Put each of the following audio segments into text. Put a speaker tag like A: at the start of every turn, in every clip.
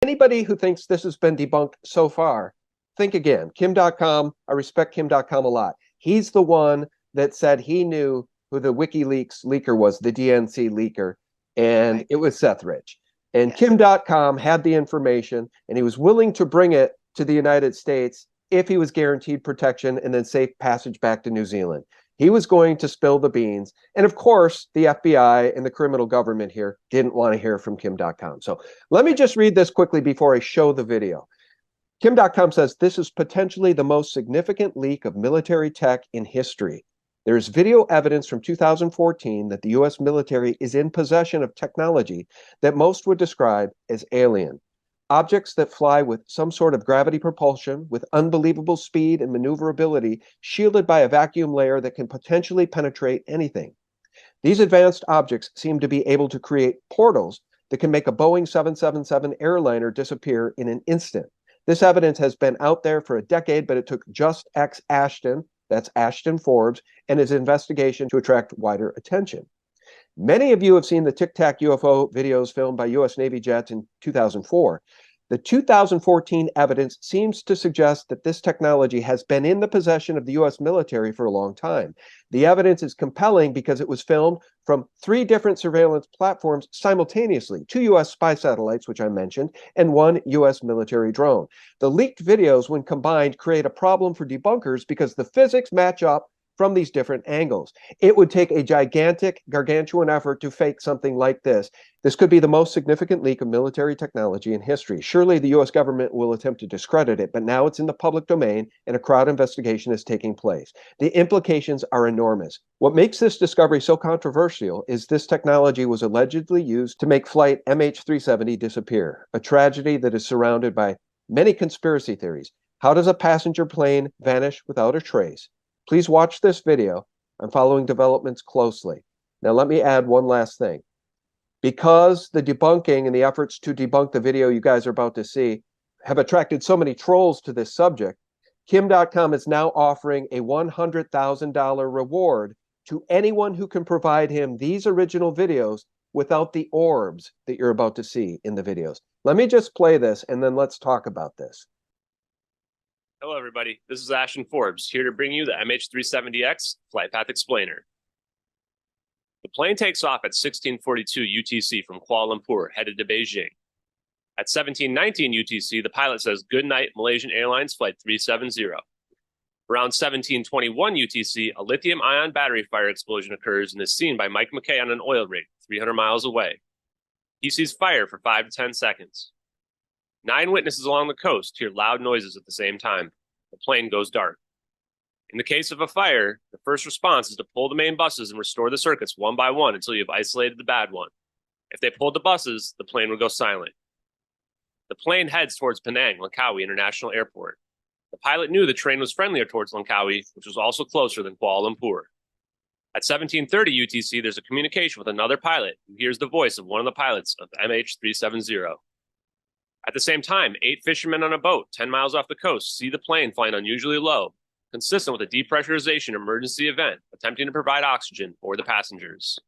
A: Anybody who thinks this has been debunked so far, think again. Kim.com, I respect Kim.com a lot. He's the one that said he knew who the WikiLeaks leaker was, the DNC leaker, and it was Seth Rich. And Kim.com had the information, and he was willing to bring it to the United States if he was guaranteed protection and then safe passage back to New Zealand. He was going to spill the beans. And of course, the FBI and the criminal government here didn't want to hear from Kim.com. So let me just read this quickly before I show the video. Kim.com says this is potentially the most significant leak of military tech in history. There is video evidence from 2014 that the US military is in possession of technology that most would describe as alien. Objects that fly with some sort of gravity propulsion, with unbelievable speed and maneuverability, shielded by a vacuum layer that can potentially penetrate anything. These advanced objects seem to be able to create portals that can make a Boeing 777 airliner disappear in an instant. This evidence has been out there for a decade, but it took Just X Ashton, that's Ashton Forbes, and his investigation to attract wider attention. Many of you have seen the Tic Tac UFO videos filmed by US Navy jets in 2004. The 2014 evidence seems to suggest that this technology has been in the possession of the US military for a long time. The evidence is compelling because it was filmed from 3 different surveillance platforms simultaneously, 2 US spy satellites, which I mentioned, and 1 US military drone. The leaked videos, when combined, create a problem for debunkers because the physics match up from these different angles. It would take a gigantic, gargantuan effort to fake something like this. This could be the most significant leak of military technology in history. Surely the US government will attempt to discredit it, but now it's in the public domain and a crowd investigation is taking place. The implications are enormous. What makes this discovery so controversial is this technology was allegedly used to make flight mh370 disappear, a tragedy that is surrounded by many conspiracy theories. How does a passenger plane vanish without a trace? Please watch this video. I'm following developments closely. Now, let me add one last thing. Because the debunking and the efforts to debunk the video you guys are about to see have attracted so many trolls to this subject, Kim.com is now offering a $100,000 reward to anyone who can provide him these original videos without the orbs that you're about to see in the videos. Let me just play this, and then let's talk about this.
B: Hello, everybody. This is Ashton Forbes, here to bring you the mh370X Flight Path Explainer. The plane takes off at 1642 UTC from Kuala Lumpur, headed to Beijing. At 1719 UTC, the pilot says, "Good night, Malaysian Airlines Flight 370. Around 1721 UTC, a lithium-ion battery fire explosion occurs and is seen by Mike McKay on an oil rig 300 miles away. He sees fire for 5 to 10 seconds. 9 witnesses along the coast hear loud noises at the same time. The plane goes dark. In the case of a fire, the first response is to pull the main buses and restore the circuits one by one until you've isolated the bad one. If they pulled the buses, the plane would go silent. The plane heads towards Penang, Langkawi International Airport. The pilot knew the train was friendlier towards Langkawi, which was also closer than Kuala Lumpur. At 1730 UTC, there's a communication with another pilot who hears the voice of one of the pilots of MH370. At the same time, 8 fishermen on a boat 10 miles off the coast see the plane flying unusually low, consistent with a depressurization emergency event, attempting to provide oxygen for the passengers.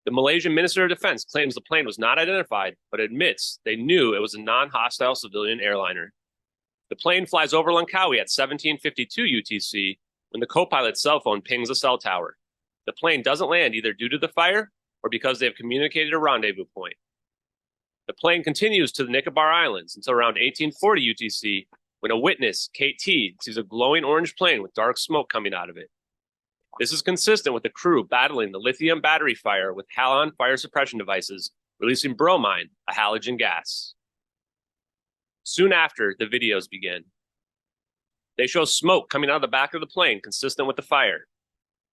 B: The Malaysian Minister of Defense claims the plane was not identified, but admits they knew it was a non-hostile civilian airliner. The plane flies over Langkawi at 1752 UTC when the co-pilot's cell phone pings a cell tower. The plane doesn't land either due to the fire or because they have communicated a rendezvous point. The plane continues to the Nicobar Islands until around 1840 UTC when a witness, Kate T, sees a glowing orange plane with dark smoke coming out of it. This is consistent with the crew battling the lithium battery fire with halon fire suppression devices, releasing bromine, a halogen gas. Soon after, the videos begin. They show smoke coming out of the back of the plane consistent with the fire.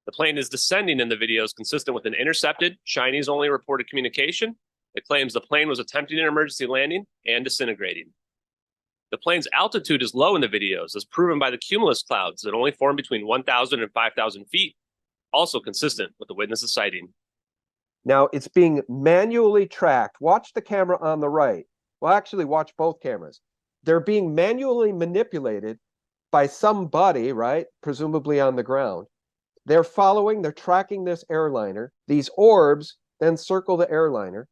B: The plane is descending in the videos consistent with an intercepted, Chinese-only reported communication. It claims the plane was attempting an emergency landing and disintegrating. The plane's altitude is low in the videos, as proven by the cumulus clouds that only form between 1,000 and 5,000 feet, also consistent with the witness's sighting.
A: Now, it's being manually tracked. Watch the camera on the right. Well, actually, watch both cameras. They're being manually manipulated by somebody, right? Presumably on the ground. They're tracking this airliner. These orbs then circle the airliner.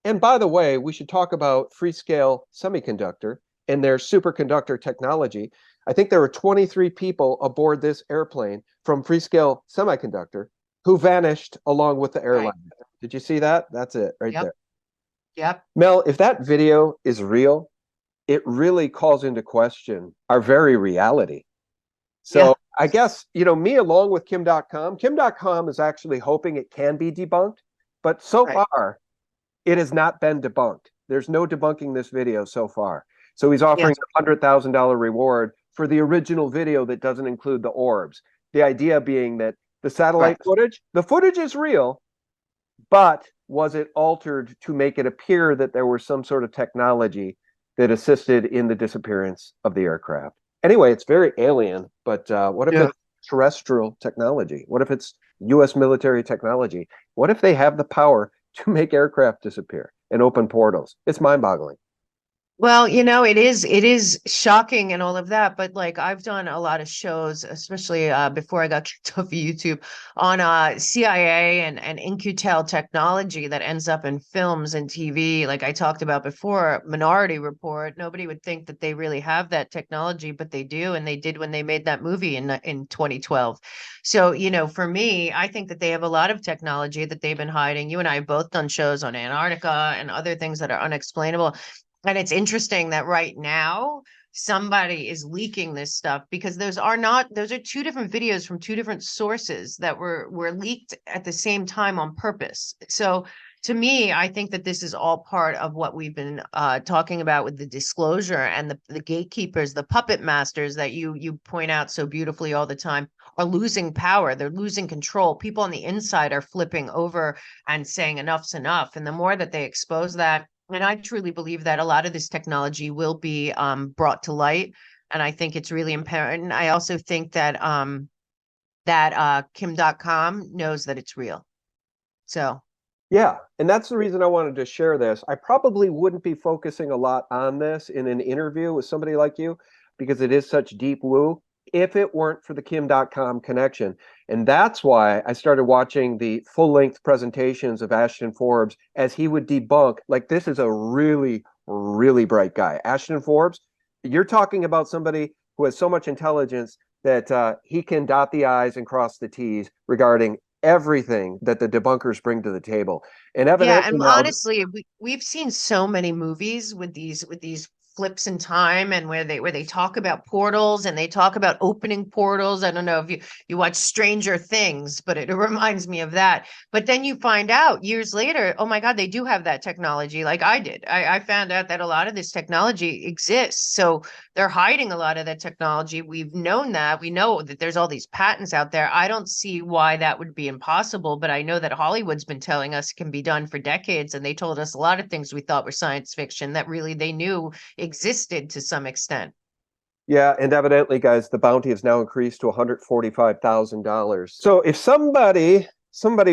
A: And by the way, we should talk about Freescale Semiconductor and their superconductor technology. I think there were 23 people aboard this airplane from Freescale Semiconductor who vanished along with the
C: Right.
A: airline. Did you see that? That's it right
C: Yep.
A: there.
C: Yep.
A: Mel, if that video is real, it really calls into question our very reality.
C: Yeah.
A: So I guess, me along with Kim.com is actually hoping it can be debunked, but so
C: Right.
A: far it has not been debunked. There's no debunking this video so far. So he's offering
C: Yes.
A: a $100,000 reward for the original video that doesn't include the orbs. The idea being that the satellite the footage is real, but was it altered to make it appear that there was some sort of technology that assisted in the disappearance of the aircraft? Anyway, it's very alien, but what if
C: Yeah.
A: it's terrestrial technology? What if it's US military technology? What if they have the power to make aircraft disappear and open portals? It's mind-boggling.
C: Well, it is shocking and all of that, but like I've done a lot of shows, especially before I got kicked off of YouTube, on CIA and InQtel technology that ends up in films and TV. Like I talked about before, Minority Report. Nobody would think that they really have that technology, but they do, and they did when they made that movie in 2012. So, for me, I think that they have a lot of technology that they've been hiding. You and I have both done shows on Antarctica and other things that are unexplainable. And it's interesting that right now somebody is leaking this stuff because those are two different videos from two different sources that were leaked at the same time on purpose. So to me, I think that this is all part of what we've been talking about with the disclosure and the gatekeepers, the puppet masters that you point out so beautifully all the time are losing power. They're losing control. People on the inside are flipping over and saying enough's enough. And the more that they expose that, and I truly believe that a lot of this technology will be brought to light. And I think it's really important. I also think that Kim.com knows that it's real. So
A: Yeah, and that's the reason I wanted to share this. I probably wouldn't be focusing a lot on this in an interview with somebody like you because it is such deep woo if it weren't for the Kim.com connection. And that's why I started watching the full-length presentations of Ashton Forbes as he would debunk. Like, this is a really, really bright guy. Ashton Forbes, you're talking about somebody who has so much intelligence that he can dot the I's and cross the T's regarding everything that the debunkers bring to the table. And
C: yeah,
A: evidently
C: and
A: now,
C: honestly, we've seen so many movies with these flips in time and where they talk about portals and they talk about opening portals. I don't know if you watch Stranger Things, but it reminds me of that. But then you find out years later, oh my God, they do have that technology like I did. I found out that a lot of this technology exists. So they're hiding a lot of that technology. We've known that. We know that there's all these patents out there. I don't see why that would be impossible, but I know that Hollywood's been telling us it can be done for decades, and they told us a lot of things we thought were science fiction that really they knew existed to some extent.
A: yeah, and evidently, guys, the bounty has now increased to $145,000. So if somebody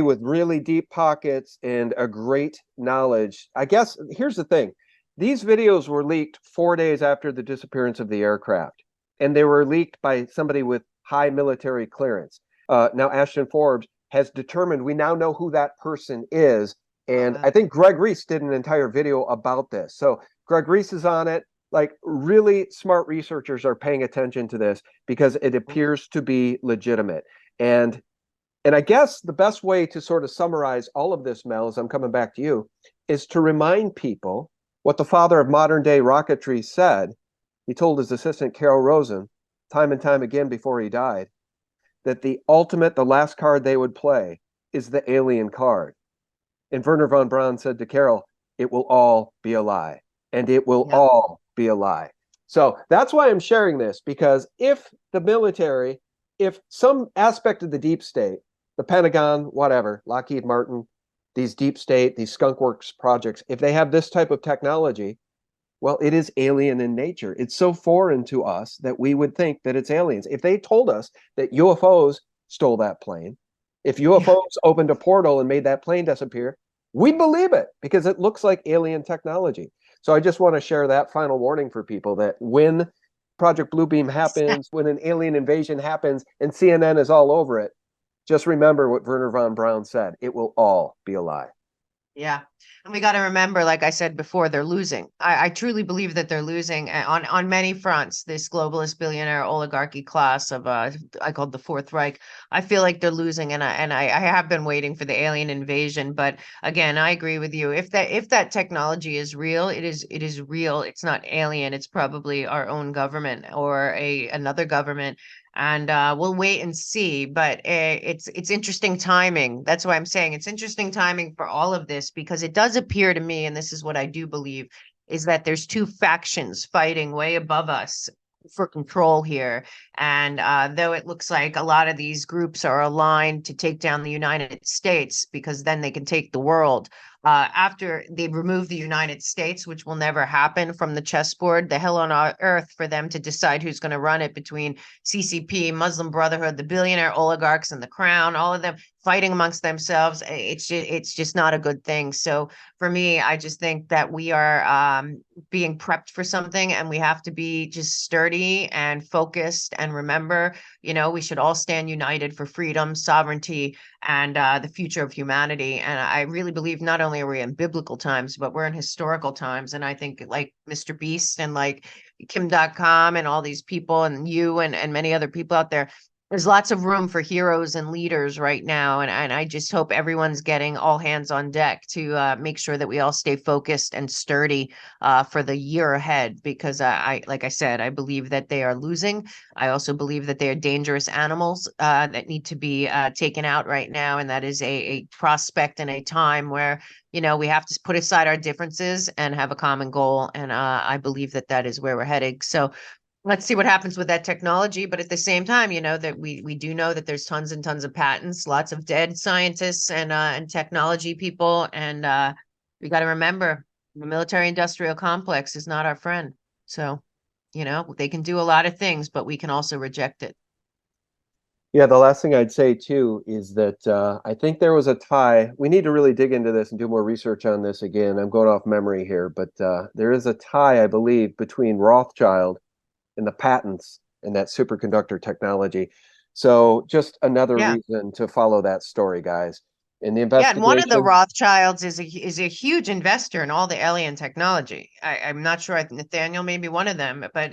A: with really deep pockets and a great knowledge, I guess here's the thing. These videos were leaked 4 days after the disappearance of the aircraft, and they were leaked by somebody with high military clearance. Now, Ashton Forbes has determined we now know who that person is. And I think Greg Reese did an entire video about this. So Greg Reese is on it. Like, really smart researchers are paying attention to this because it appears to be legitimate. And I guess the best way to sort of summarize all of this, Mel, as I'm coming back to you, is to remind people what the father of modern day rocketry said. He told his assistant, Carol Rosen, time and time again before he died, that the last card they would play is the alien card. And Werner von Braun said to Carol, it will all be a lie. And it will all be a lie. So that's why I'm sharing this, because if the military, if some aspect of the deep state, the Pentagon, whatever, Lockheed Martin, these deep state, these skunkworks projects, if they have this type of technology, well, it is alien in nature. It's so foreign to us that we would think that it's aliens. If they told us that UFOs stole that plane, if UFOs opened a portal and made that plane disappear, we'd believe it because it looks like alien technology. So I just want to share that final warning for people that when Project Bluebeam happens, when an alien invasion happens and CNN is all over it, just remember what Werner von Braun said. It will all be a lie.
C: Yeah. And we got to remember, like I said before, they're losing. I truly believe that they're losing on many fronts. This globalist billionaire oligarchy class of I called the Fourth Reich. I feel like they're losing, and I have been waiting for the alien invasion. But again, I agree with you. If that technology is real, it is real. It's not alien. It's probably our own government or another government, and we'll wait and see. But it's interesting timing. That's why I'm saying it's interesting timing for all of this, because it does appear to me, and this is what I do believe, is that there's two factions fighting way above us for control here. And though it looks like a lot of these groups are aligned to take down the United States, because then they can take the world. After they remove the United States, which will never happen from the chessboard, the hell on earth for them to decide who's going to run it between CCP, Muslim Brotherhood, the billionaire oligarchs, and the crown, all of them fighting amongst themselves. It's just not a good thing. So for me, I just think that we are being prepped for something, and we have to be just sturdy and focused and remember, we should all stand united for freedom, sovereignty, and the future of humanity. And I really believe not only are we in biblical times, but we're in historical times. And I think like Mr. Beast and like Kim.com and all these people and you and many other people out there, there's lots of room for heroes and leaders right now. And I just hope everyone's getting all hands on deck to make sure that we all stay focused and sturdy for the year ahead. Because like I said, I believe that they are losing. I also believe that they are dangerous animals that need to be taken out right now. And that is a prospect in a time where, we have to put aside our differences and have a common goal. And I believe that that is where we're heading. So let's see what happens with that technology. But at the same time, that we do know that there's tons and tons of patents, lots of dead scientists and technology people. And we got to remember the military industrial complex is not our friend. So, they can do a lot of things, but we can also reject it.
A: Yeah, the last thing I'd say too is that I think there was a tie. We need to really dig into this and do more research on this again. I'm going off memory here, but there is a tie, I believe, between Rothschild and the patents and that superconductor technology. So just another
C: Yeah.
A: reason to follow that story, guys. In the
C: Yeah, and one of the
A: investigation,
C: Rothschilds is a huge investor in all the alien technology. I'm not sure. Nathaniel may be one of them, but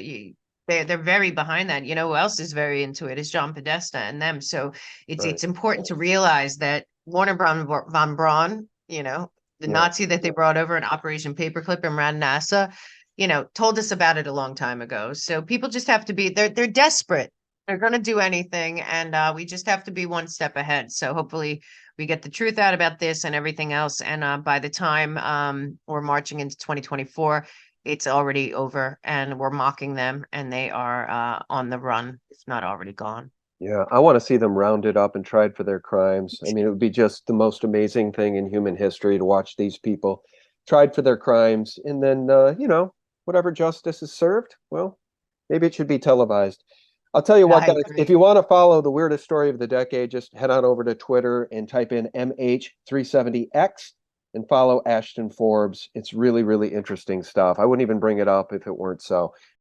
C: they're very behind that. You know who else is very into it is John Podesta and them. So it's
A: right?
C: it's important to realize that Warner von Braun, the
A: Yeah,
C: Nazi that they brought over in Operation Paperclip and ran NASA, told us about it a long time ago. So people just have to be they're desperate. They're going to do anything, and we just have to be one step ahead. So hopefully we get the truth out about this and everything else. And by the time we're marching into 2024, it's already over and we're mocking them and they are on the run, if not already gone.
A: yeah. I want to see them rounded up and tried for their crimes. I mean, it would be just the most amazing thing in human history to watch these people tried for their crimes, and then whatever justice is served, well, maybe it should be televised. I'll tell you what,
C: I
A: guys, if
C: agree.
A: you want to follow the weirdest story of the decade, just head on over to Twitter and type in mh370x and follow Ashton Forbes. It's really, really interesting stuff. I wouldn't even bring it up if it weren't so.